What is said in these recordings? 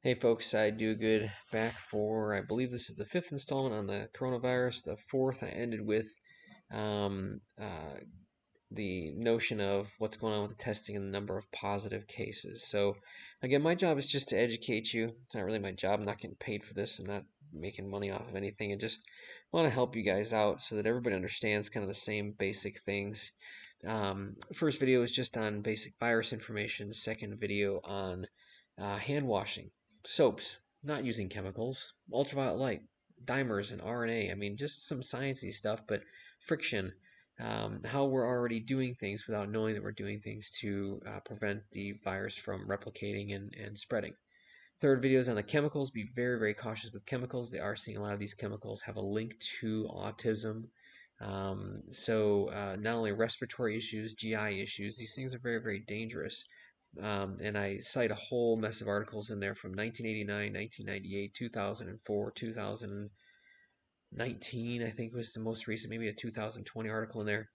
Hey folks, Cy DuGoud back for, I believe this is the fifth installment on the coronavirus. The fourth I ended with um, uh, the notion of what's going on with the testing and the number of positive cases. So again, my job is just to educate you. It's not really my job. I'm not getting paid for this. I'm not making money off of anything. I just want to help you guys out so that everybody understands kind of the same basic things. First video is just on basic virus information. Second video on hand washing, soaps, not using chemicals, ultraviolet light, dimers and RNA. I mean, just some sciencey stuff, but friction, how we're already doing things without knowing that we're doing things to prevent the virus from replicating and spreading. Third video is on the chemicals. Be very, very cautious with chemicals. They are seeing a lot of these chemicals have a link to autism. Not only respiratory issues, GI issues, these things are very, very dangerous. And I cite a whole mess of articles in there from 1989, 1998, 2004, 2019, I think was the most recent, maybe a 2020 article in there.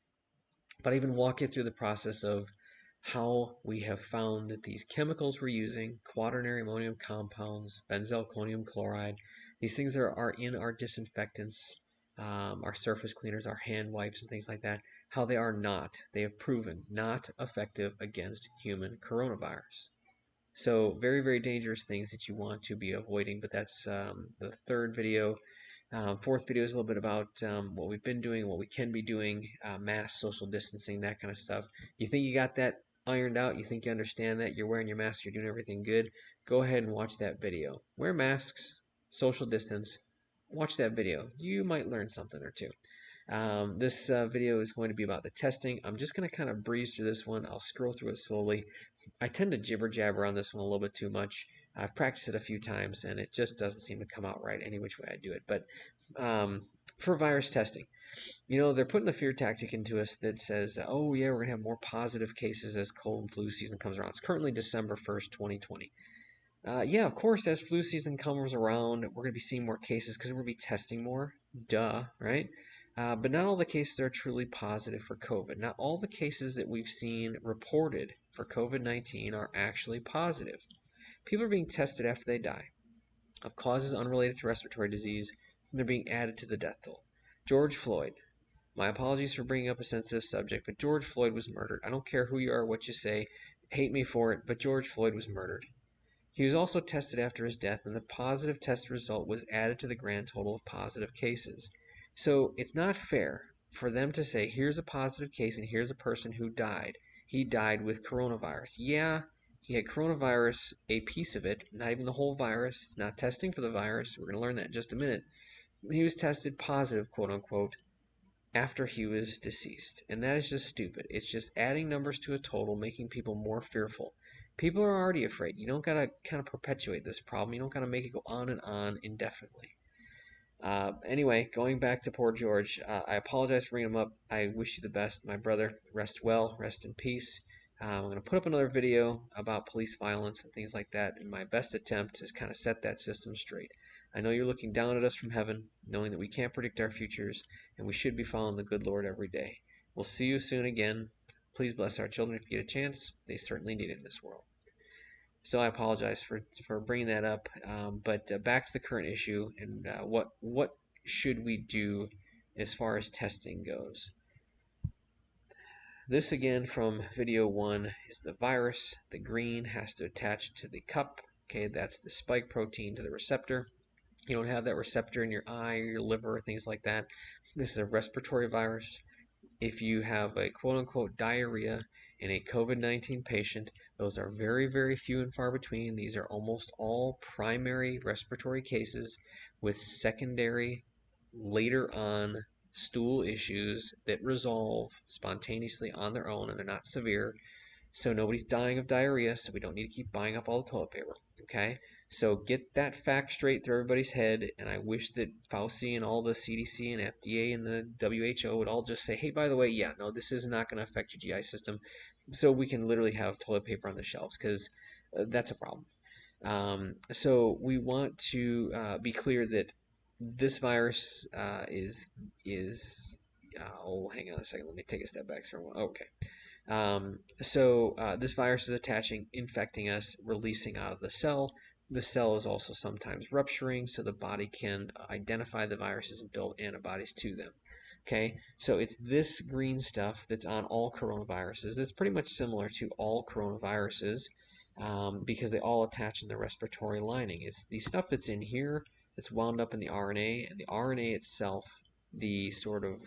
But I even walk you through the process of how we have found that these chemicals we're using, quaternary ammonium compounds, benzalkonium chloride, these things are in our disinfectants, our surface cleaners, our hand wipes, and things like that, how they have proven not effective against human coronavirus. So very, very dangerous things that you want to be avoiding, but that's the third video. Fourth video is a little bit about what we've been doing, what we can be doing, mask, social distancing, that kind of stuff. You think you got that ironed out, you think you understand that, you're wearing your mask, you're doing everything good, go ahead and watch that video. Wear masks, social distance, watch that video. You might learn something or two. This video is going to be about the testing. I'm just going to kind of breeze through this one. I'll scroll through it slowly. I tend to jibber jabber on this one a little bit too much. I've practiced it a few times and it just doesn't seem to come out right any which way I do it. But for virus testing, you know, they're putting the fear tactic into us that says, oh yeah, we're going to have more positive cases as cold and flu season comes around. It's currently December 1st, 2020. Yeah, of course, as flu season comes around, we're going to be seeing more cases because we're going to be testing more. Duh, right? But not all the cases are truly positive for COVID. Not all the cases that we've seen reported for COVID-19 are actually positive. People are being tested after they die of causes unrelated to respiratory disease, and they're being added to the death toll. George Floyd. My apologies for bringing up a sensitive subject, but George Floyd was murdered. I don't care who you are, what you say, hate me for it, but George Floyd was murdered. He was also tested after his death, and the positive test result was added to the grand total of positive cases. So it's not fair for them to say, here's a positive case and here's a person who died. He died with coronavirus. Yeah, he had coronavirus, a piece of it, not even the whole virus. It's not testing for the virus. We're going to learn that in just a minute. He was tested positive, quote unquote, after he was deceased. And that is just stupid. It's just adding numbers to a total, making people more fearful. People are already afraid. You don't got to kind of perpetuate this problem. You don't got to make it go on and on indefinitely. Anyway, going back to poor George, I apologize for bringing him up. I wish you the best, my brother. Rest well, rest in peace. I'm going to put up another video about police violence and things like that in my best attempt to kind of set that system straight. I know you're looking down at us from heaven, knowing that we can't predict our futures, and we should be following the good Lord every day. We'll see you soon again. Please bless our children if you get a chance. They certainly need it in this world. So I apologize for bringing that up, but back to the current issue and what should we do as far as testing goes. This again from video 1 is the virus. The green has to attach to the cup. Okay, that's the spike protein to the receptor. You don't have that receptor in your eye or your liver or things like that. This is a respiratory virus. If you have a quote-unquote diarrhea in a COVID-19 patient, those are very, very few and far between. These are almost all primary respiratory cases with secondary, later on, stool issues that resolve spontaneously on their own, and they're not severe. So nobody's dying of diarrhea, so we don't need to keep buying up all the toilet paper, okay? So get that fact straight through everybody's head, and I wish that Fauci and all the CDC and FDA and the WHO would all just say, hey, by the way, yeah, no, this is not going to affect your GI system, so we can literally have toilet paper on the shelves, because that's a problem. So we want to be clear that this virus is oh, hang on a second, let me take a step back for a moment. Okay. This virus is attaching, infecting us, releasing out of the cell, the cell is also sometimes rupturing, so the body can identify the viruses and build antibodies to them. Okay, so it's this green stuff that's on all coronaviruses. That's pretty much similar to all coronaviruses because they all attach in the respiratory lining. It's the stuff that's in here that's wound up in the RNA, and the RNA itself, the sort of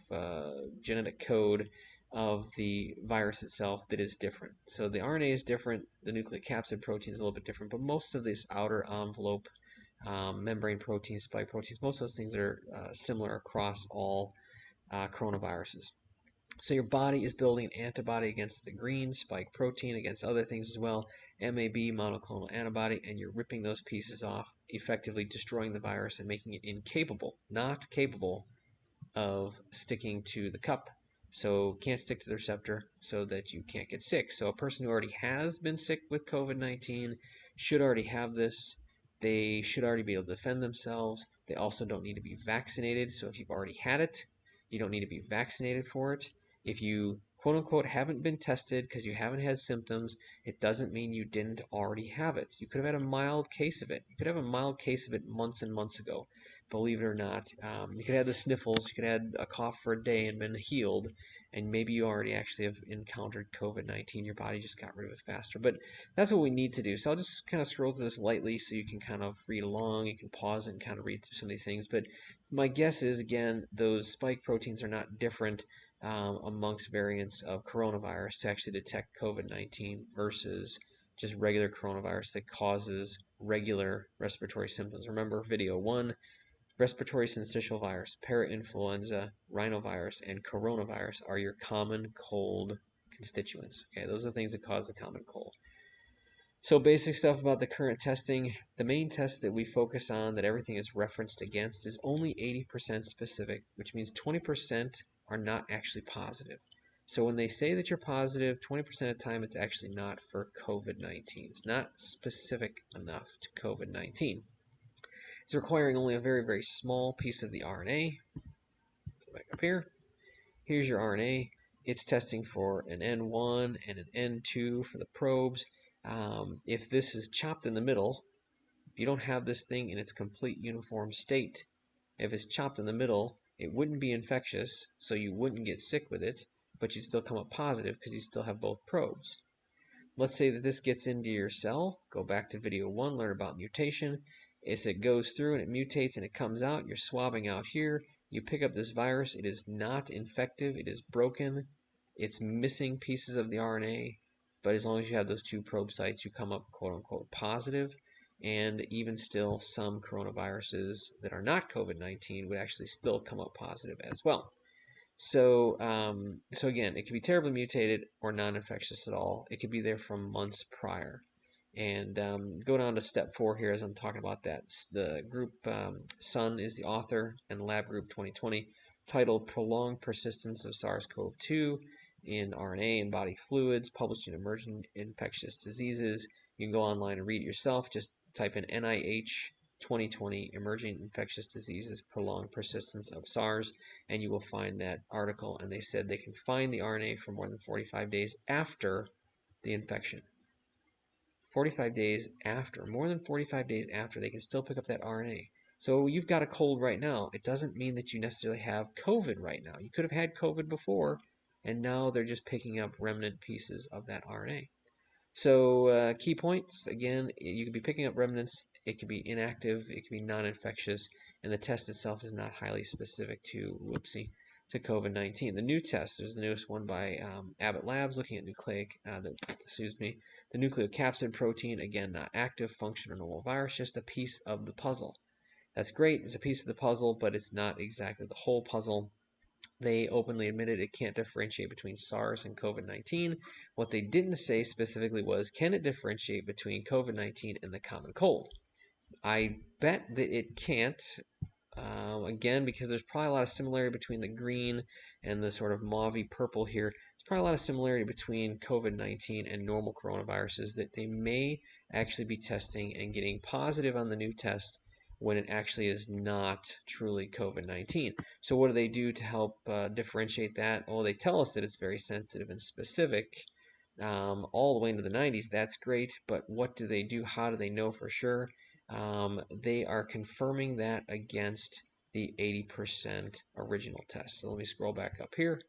genetic code of the virus itself, that is different. So the RNA is different, the nucleocapsid protein is a little bit different, but most of this outer envelope membrane proteins, spike proteins, most of those things are similar across all coronaviruses. So your body is building an antibody against the green spike protein, against other things as well, MAB, monoclonal antibody, and you're ripping those pieces off, effectively destroying the virus and making it incapable, not capable, of sticking to the cup. So can't stick to the receptor so that you can't get sick. So a person who already has been sick with COVID-19 should already have this. They should already be able to defend themselves. They also don't need to be vaccinated. So if you've already had it, you don't need to be vaccinated for it. If you quote unquote haven't been tested because you haven't had symptoms, it doesn't mean you didn't already have it. You could have had a mild case of it. You could have a mild case of it months and months ago, believe it or not. You could have the sniffles, you could have had a cough for a day and been healed, and maybe you already actually have encountered COVID-19. Your body just got rid of it faster. But that's what we need to do. So I'll just kind of scroll through this lightly so you can kind of read along. You can pause and kind of read through some of these things. But my guess is, again, those spike proteins are not different amongst variants of coronavirus to actually detect COVID-19 versus just regular coronavirus that causes regular respiratory symptoms. Remember video 1, respiratory syncytial virus, parainfluenza, rhinovirus, and coronavirus are your common cold constituents. Okay, those are the things that cause the common cold. So basic stuff about the current testing. The main test that we focus on, that everything is referenced against, is only 80% specific, which means 20% are not actually positive. So when they say that you're positive, 20% of the time it's actually not for COVID-19. It's not specific enough to COVID-19. It's requiring only a very, very small piece of the RNA. So back up here. Here's your RNA. It's testing for an N1 and an N2 for the probes. If this is chopped in the middle, if you don't have this thing in its complete uniform state, if it's chopped in the middle, it wouldn't be infectious, so you wouldn't get sick with it, but you'd still come up positive because you still have both probes. Let's say that this gets into your cell. Go back to video 1, learn about mutation. As it goes through and it mutates and it comes out, you're swabbing out here. You pick up this virus. It is not infective. It is broken. It's missing pieces of the RNA. But as long as you have those 2 probe sites, you come up quote-unquote positive. And even still, some coronaviruses that are not COVID-19 would actually still come up positive as well. So again, it could be terribly mutated or non-infectious at all. It could be there from months prior. And go down to step 4 here as I'm talking about that. The group Sun is the author, and Lab Group 2020, titled Prolonged Persistence of SARS-CoV-2 in RNA and Body Fluids, published in Emerging Infectious Diseases. You can go online and read it yourself. Just type in NIH 2020 Emerging Infectious Diseases Prolonged Persistence of SARS, and you will find that article. And they said they can find the RNA for more than 45 days after the infection. 45 days after, more than 45 days after, they can still pick up that RNA. So you've got a cold right now. It doesn't mean that you necessarily have COVID right now. You could have had COVID before, and now they're just picking up remnant pieces of that RNA. So key points, again, you could be picking up remnants. It could be inactive. It could be non-infectious. And the test itself is not highly specific to, to COVID-19. The new test, there's the newest one by Abbott Labs, looking at the nucleocapsid protein. Again, not active, function, or normal virus, just a piece of the puzzle. That's great. It's a piece of the puzzle, but it's not exactly the whole puzzle. They openly admitted it can't differentiate between SARS and COVID-19. What they didn't say specifically was, can it differentiate between COVID-19 and the common cold? I bet that it can't. Again, because there's probably a lot of similarity between the green and the sort of mauvey purple here. There's probably a lot of similarity between COVID-19 and normal coronaviruses that they may actually be testing and getting positive on the new test when it actually is not truly COVID-19. So what do they do to help differentiate that? Well, they tell us that it's very sensitive and specific. all the way into the 90s, that's great. But what do they do? How do they know for sure? They are confirming that against the 80% original test. So let me scroll back up here.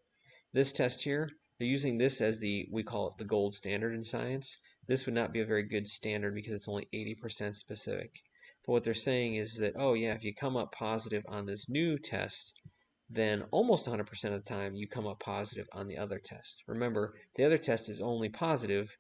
This test here, they're using this as we call it the gold standard in science. This would not be a very good standard because it's only 80% specific. But what they're saying is that, oh yeah, if you come up positive on this new test, then almost 100% of the time you come up positive on the other test. Remember, the other test is only positive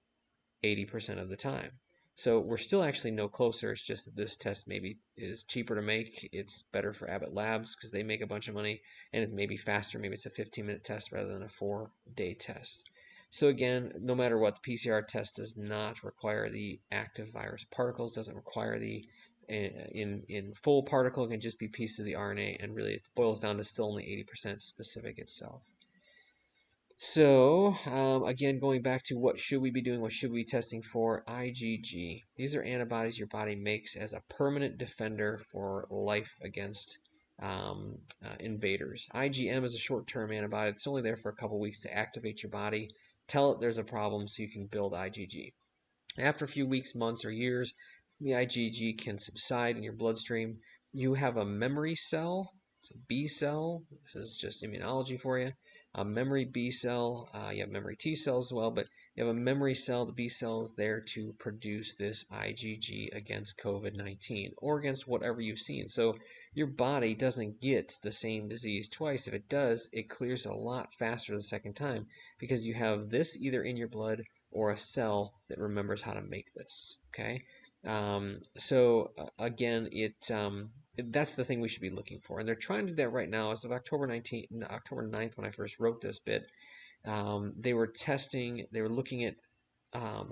80% of the time. So we're still actually no closer. It's just that this test maybe is cheaper to make. It's better for Abbott Labs because they make a bunch of money, and it's maybe faster. Maybe it's a 15-minute test rather than a 4-day test. So again, no matter what, the PCR test does not require the active virus particles, doesn't require the in full particle. It can just be pieces of the RNA, and really it boils down to still only 80% specific itself. So again, going back to what should we be doing, what should we be testing for? IgG. These are antibodies your body makes as a permanent defender for life against invaders. IgM is a short-term antibody. It's only there for a couple weeks to activate your body, tell it there's a problem so you can build IgG. After a few weeks, months, or years, the IgG can subside in your bloodstream. You have a memory cell. It's a B cell. This is just immunology for you. A memory B cell. You have memory T cells as well, but you have a memory cell. The B cell is there to produce this IgG against COVID-19 or against whatever you've seen. So your body doesn't get the same disease twice. If it does, it clears a lot faster the second time because you have this either in your blood or a cell that remembers how to make this. Okay. Again, that's the thing we should be looking for, and they're trying to do that right now. As of October 9th, when I first wrote this bit, they were looking at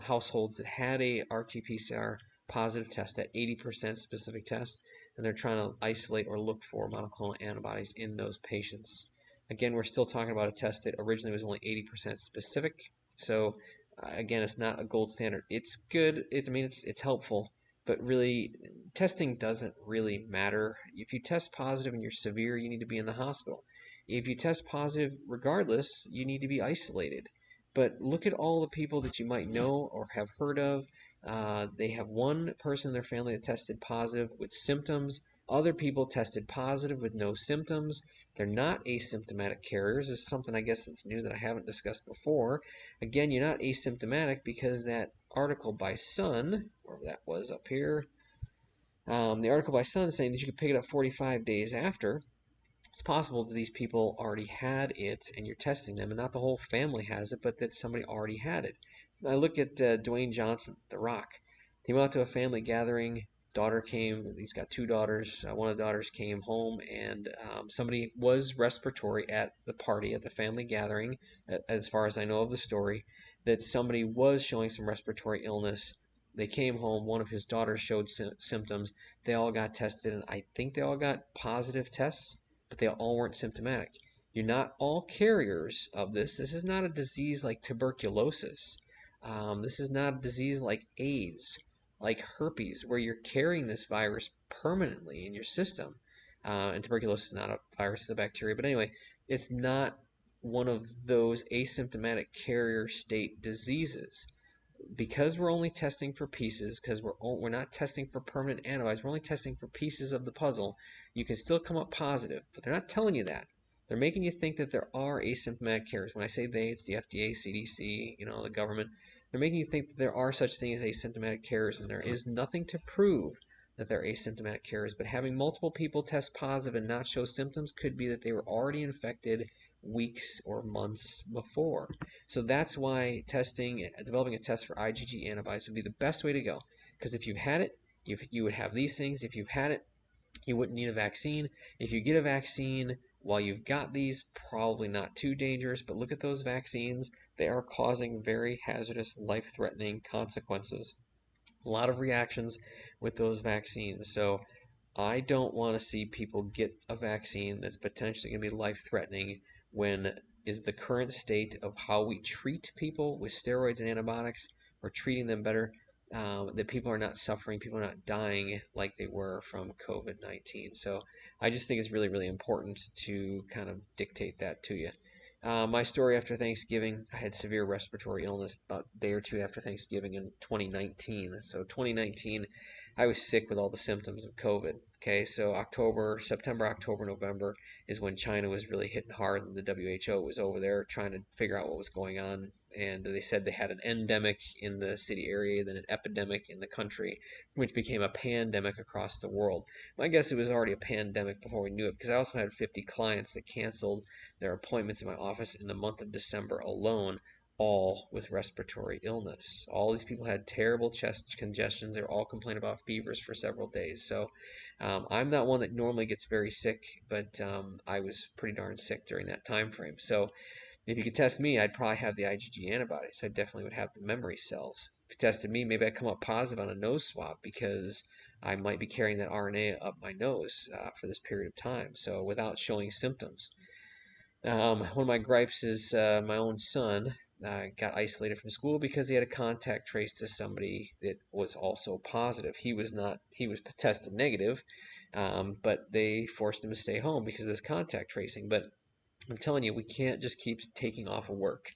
households that had a RT-PCR positive test, that 80% specific test, and they're trying to isolate or look for monoclonal antibodies in those patients. Again, we're still talking about a test that originally was only 80% specific, so again, it's not a gold standard. It's good. It's helpful, but really, testing doesn't really matter. If you test positive and you're severe, you need to be in the hospital. If you test positive regardless, you need to be isolated. But look at all the people that you might know or have heard of. They have one person in their family that tested positive with symptoms. Other people tested positive with no symptoms. They're not asymptomatic carriers. This is something I guess that's new that I haven't discussed before. Again, you're not asymptomatic because that article by Sun, wherever that was up here, the article by Sun saying that you could pick it up 45 days after. It's possible that these people already had it and you're testing them, and not the whole family has it, but that somebody already had it. I look at Dwayne Johnson, The Rock. He went out to a family gathering. Daughter came. He's got 2 daughters. One of the daughters came home, and somebody was respiratory at the party, at the family gathering, as far as I know of the story, that somebody was showing some respiratory illness. They came home. One of his daughters showed symptoms. They all got tested, and I think they all got positive tests, but they all weren't symptomatic. You're not all carriers of this. This is not a disease like tuberculosis. This is not a disease like AIDS, like herpes, where you're carrying this virus permanently in your system. And tuberculosis is not a virus, it's a bacteria. But anyway, it's not one of those asymptomatic carrier state diseases. Because we're only testing for pieces, because we're not testing for permanent antibodies, we're only testing for pieces of the puzzle, you can still come up positive. But they're not telling you that. They're making you think that there are asymptomatic carriers. When I say they, it's the FDA, CDC, the government. They're making you think that there are such things as asymptomatic carriers, and there is nothing to prove that they're asymptomatic carriers. But having multiple people test positive and not show symptoms could be that they were already infected weeks or months before. So that's why developing a test for IgG antibodies would be the best way to go. Because if you've had it, you would have these things. If you've had it, you wouldn't need a vaccine. If you get a vaccine while you've got these, probably not too dangerous, but look at those vaccines. They are causing very hazardous, life-threatening consequences. A lot of reactions with those vaccines. So I don't want to see people get a vaccine that's potentially going to be life-threatening when is the current state of how we treat people with steroids and antibiotics. We're treating them better. That people are not suffering, people are not dying like they were from COVID-19. So I just think it's really, really important to kind of dictate that to you. My story after Thanksgiving, I had severe respiratory illness about a day or two after Thanksgiving in 2019. So 2019, I was sick with all the symptoms of COVID. Okay, so September, October, November is when China was really hitting hard, and the WHO was over there trying to figure out what was going on. And they said they had an endemic in the city area, then an epidemic in the country, which became a pandemic across the world. My guess it was already a pandemic before we knew it, because I also had 50 clients that canceled their appointments in my office in the month of December alone, all with respiratory illness. All these people had terrible chest congestions. They're all complaining about fevers for several days. So I'm not one that normally gets very sick, but I was pretty darn sick during that time frame. So if you could test me, I'd probably have the IgG antibodies. I definitely would have the memory cells. If you tested me, maybe I'd come up positive on a nose swab because I might be carrying that RNA up my nose for this period of time. So without showing symptoms. One of my gripes is my own son got isolated from school because he had a contact trace to somebody that was also positive. He was not, he was tested negative, but they forced him to stay home because of this contact tracing. But I'm telling you, we can't just keep taking off of work.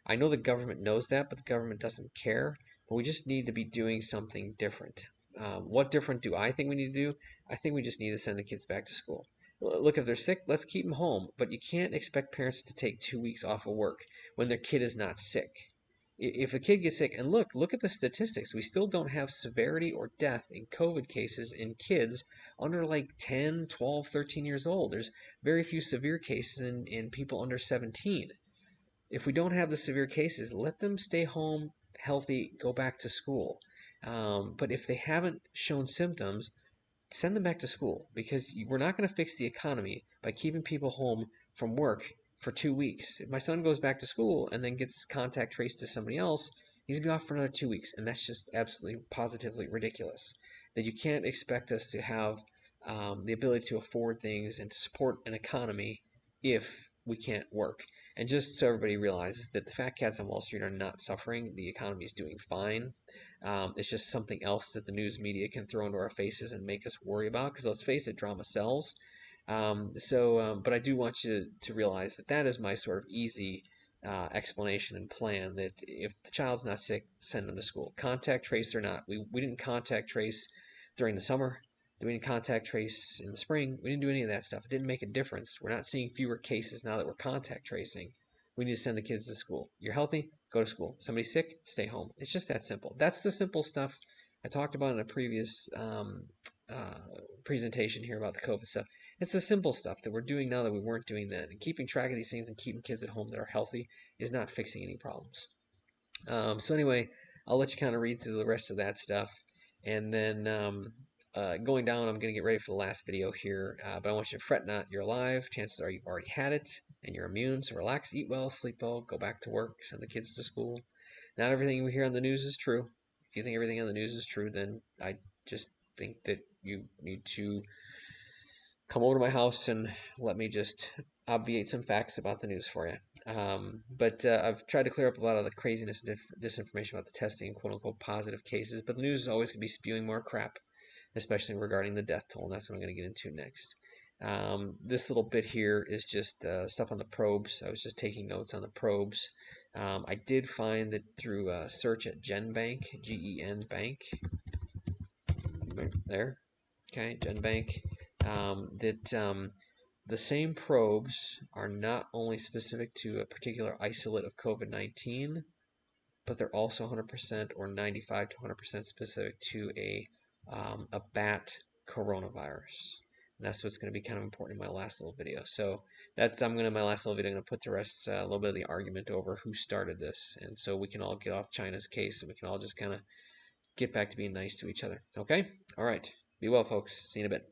I know the government knows that, but the government doesn't care. But we just need to be doing something different. What different do I think we need to do? I think we just need to send the kids back to school. Look, if they're sick, let's keep them home. But you can't expect parents to take 2 weeks off of work when their kid is not sick. If a kid gets sick, and look at the statistics. We still don't have severity or death in COVID cases in kids under like 10, 12, 13 years old. There's very few severe cases in people under 17. If we don't have the severe cases, let them stay home healthy, go back to school. But if they haven't shown symptoms, send them back to school, because we're not going to fix the economy by keeping people home from work for 2 weeks. If my son goes back to school and then gets contact traced to somebody else, he's going to be off for another 2 weeks. And that's just absolutely positively ridiculous. That you can't expect us to have the ability to afford things and to support an economy if we can't work. And just so everybody realizes that the fat cats on Wall Street are not suffering, the economy is doing fine. It's just something else that the news media can throw into our faces and make us worry about. Because let's face it, drama sells. But I do want you to realize that that is my sort of easy explanation and plan. That if the child's not sick, send them to school. Contact trace or not. We didn't contact trace during the summer. We didn't contact trace in the spring. We didn't do any of that stuff. It didn't make a difference. We're not seeing fewer cases now that we're contact tracing. We need to send the kids to school. You're healthy, go to school. Somebody's sick, stay home. It's just that simple. That's the simple stuff I talked about in a previous presentation here about the COVID stuff. It's the simple stuff that we're doing now that we weren't doing then. And keeping track of these things and keeping kids at home that are healthy is not fixing any problems. So anyway, I'll let you kind of read through the rest of that stuff. And then going down, I'm going to get ready for the last video here. But I want you to fret not, you're alive. Chances are you've already had it and you're immune. So relax, eat well, sleep well, go back to work, send the kids to school. Not everything we hear on the news is true. If you think everything on the news is true, then I just think that you need to come over to my house and let me just obviate some facts about the news for you. But I've tried to clear up a lot of the craziness and disinformation about the testing and quote-unquote positive cases. But the news is always going to be spewing more crap, especially regarding the death toll, and that's what I'm going to get into next. This little bit here is just stuff on the probes. I was just taking notes on the probes. I did find that through a search at GenBank, G-E-N Bank, there, okay, GenBank, that the same probes are not only specific to a particular isolate of COVID-19, but they're also 100% or 95 to 100% specific to a bat coronavirus. And that's what's going to be kind of important in my last little video. So that's my last little video. I'm going to put the rest a little bit of the argument over who started this, and so we can all get off China's case and we can all just kind of get back to being nice to each other. Okay? All right. Be well, folks. See you in a bit.